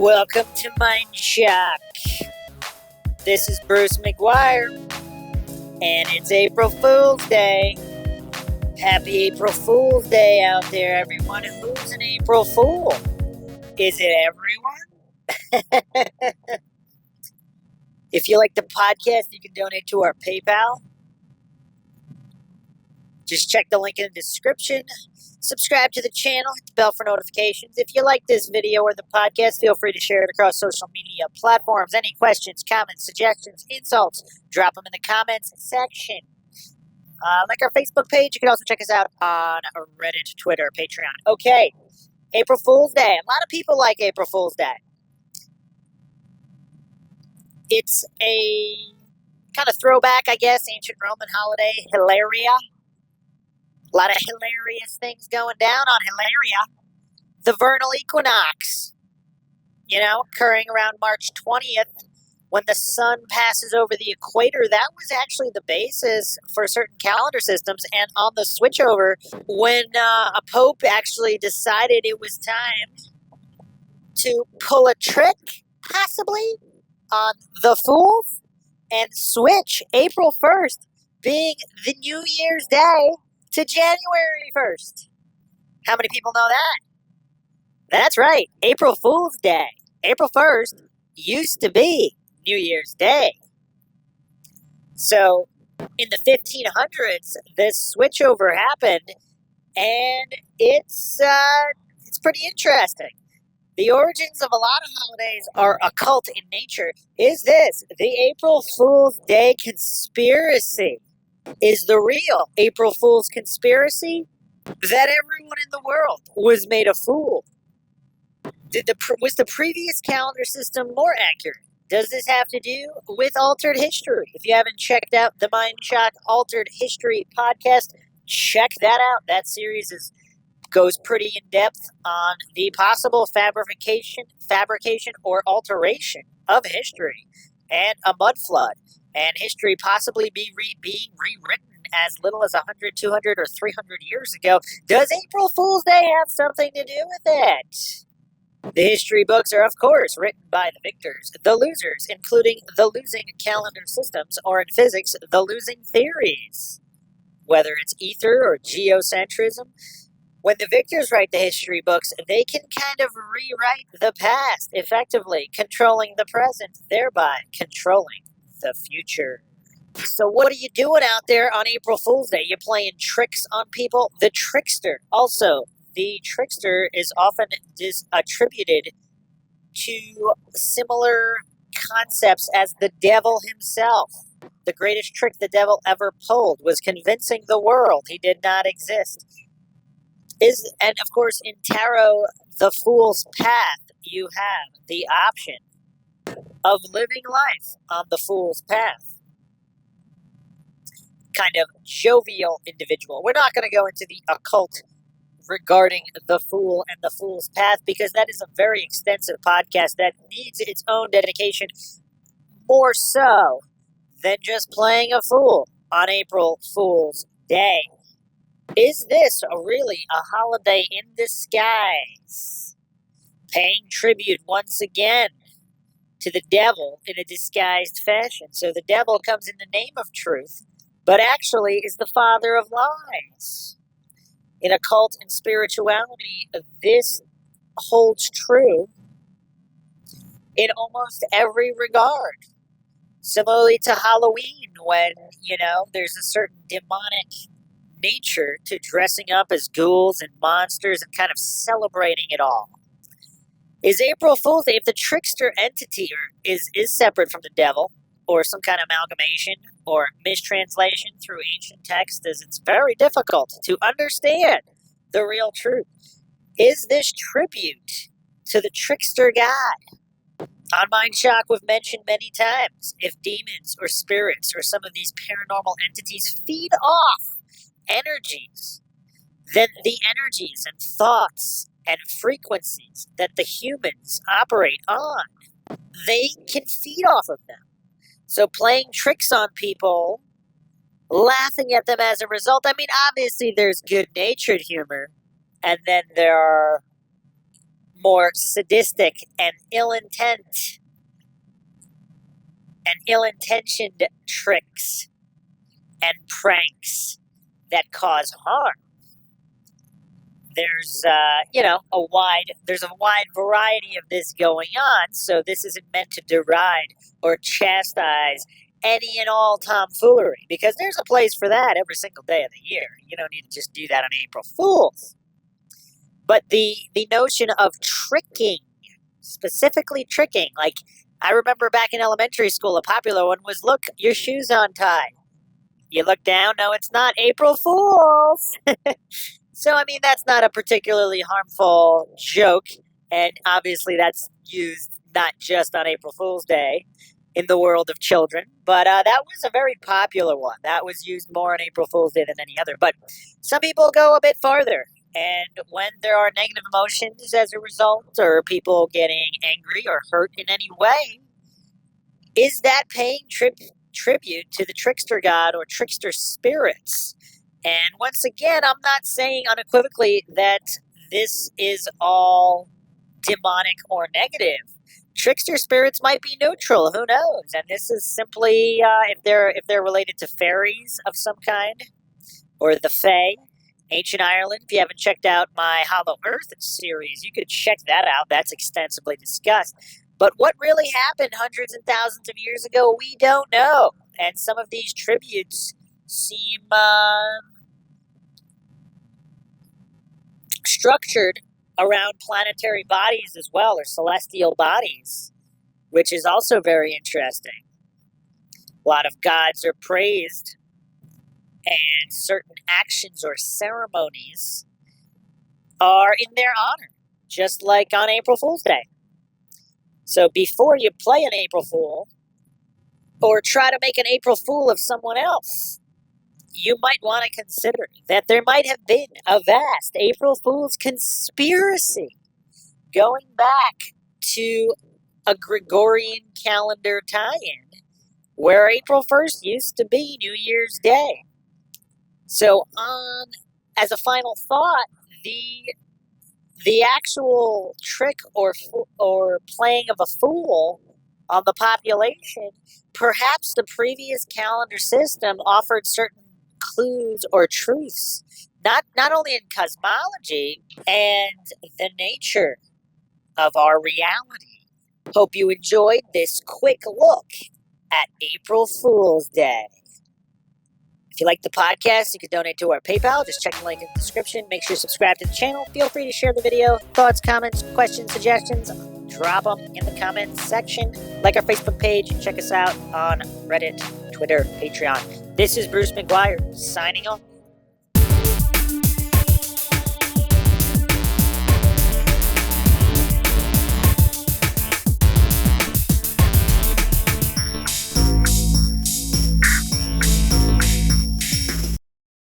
Welcome to Mindshock. This is Bruce McGuire, and it's April Fool's Day. Happy April Fool's Day out there, everyone. Who's an April Fool? Is it everyone? If you like the podcast, you can donate to our PayPal. Just check the link in the description. Subscribe to the channel, hit the bell for notifications. If you like this video or the podcast, feel free to share it across social media platforms. Any questions, comments, suggestions, insults, drop them in the comments section. Like our Facebook page. You can also check us out on Reddit, Twitter, Patreon. Okay, April Fool's Day. A lot of people like April Fool's Day. It's a kind of throwback, I guess, ancient Roman holiday, Hilaria. A lot of hilarious things going down on Hilaria. The vernal equinox, occurring around March 20th when the sun passes over the equator. That was actually the basis for certain calendar systems. And on the switchover, when a pope actually decided it was time to pull a trick, possibly, on the fools and switch April 1st being the New Year's Day to January 1st. How many people know that? That's right, April Fool's Day. April 1st used to be New Year's Day. So in the 1500s, this switchover happened, and it's pretty interesting. The origins of a lot of holidays are occult in nature. Is this the April Fool's Day conspiracy? Is the real April Fool's conspiracy that everyone in the world was made a fool? Was the previous calendar system more accurate? Does this have to do with altered history? If you haven't checked out the Mindshock Altered History podcast, check that out. That series goes pretty in depth on the possible fabrication or alteration of history and a mud flood, and history possibly being rewritten as little as 100, 200, or 300 years ago. Does April Fool's Day have something to do with it? The history books are, of course, written by the victors, the losers, including the losing calendar systems, or in physics, the losing theories. Whether it's ether or geocentrism, when the victors write the history books, they can kind of rewrite the past, effectively controlling the present, thereby controlling the future. So what are you doing out there on April Fool's Day? You playing tricks on people? The trickster. Also, the trickster is often attributed to similar concepts as the devil himself. The greatest trick the devil ever pulled was convincing the world he did not exist. And of course, in tarot, the Fool's Path, you have the option of living life on the Fool's Path. Kind of jovial individual. We're not going to go into the occult regarding the Fool and the Fool's Path, because that is a very extensive podcast that needs its own dedication, more so than just playing a fool on April Fool's Day. Is this really a holiday in disguise? Paying tribute once again to the devil in a disguised fashion. So the devil comes in the name of truth, but actually is the father of lies. In occult and spirituality, this holds true in almost every regard. Similarly to Halloween, when, there's a certain demonic nature to dressing up as ghouls and monsters and kind of celebrating it all. Is April Fool's Day, if the trickster entity is separate from the devil, or some kind of amalgamation or mistranslation through ancient texts, as it's very difficult to understand the real truth? Is this tribute to the trickster god? On Mindshock, we've mentioned many times, if demons or spirits or some of these paranormal entities feed off energies, then the energies and thoughts and frequencies that the humans operate on, they can feed off of them. So playing tricks on people, laughing at them as a result, obviously there's good-natured humor, and then there are more sadistic and ill-intentioned tricks and pranks that cause harm. There's there's a wide variety of this going on, so this isn't meant to deride or chastise any and all tomfoolery, because there's a place for that every single day of the year. You don't need to just do that on April Fools. But the notion of tricking, specifically tricking, like I remember back in elementary school, a popular one was, look, your shoe's untied. You look down, no, it's not, April Fools. So, I mean, that's not a particularly harmful joke, and obviously that's used not just on April Fool's Day in the world of children, but that was a very popular one. That was used more on April Fool's Day than any other. But some people go a bit farther, and when there are negative emotions as a result, or people getting angry or hurt in any way, is that paying tribute to the trickster god or trickster spirits? And once again, I'm not saying unequivocally that this is all demonic or negative. Trickster spirits might be neutral, who knows? And this is simply if they're related to fairies of some kind, or the Fae, Ancient Ireland. If you haven't checked out my Hollow Earth series, you could check that out. That's extensively discussed. But what really happened hundreds and thousands of years ago, we don't know. And some of these tributes seem structured around planetary bodies as well, or celestial bodies, which is also very interesting. A lot of gods are praised, and certain actions or ceremonies are in their honor, just like on April Fool's Day. So before you play an April Fool, or try to make an April Fool of someone else, you might want to consider that there might have been a vast April Fool's conspiracy going back to a Gregorian calendar tie-in, where April 1st used to be New Year's Day. So, as a final thought, the actual trick or playing of a fool on the population, perhaps the previous calendar system offered certain clues or truths, not only in cosmology and the nature of our reality. Hope you enjoyed this quick look at April Fool's Day. If you like the podcast, you can donate to our PayPal. Just check the link in the description. Make sure you subscribe to the channel. Feel free to share the video. Thoughts, comments, questions, suggestions, drop them in the comments section. Like our Facebook page. Check us out on Reddit, Twitter, Patreon. This is Bruce McGuire signing off.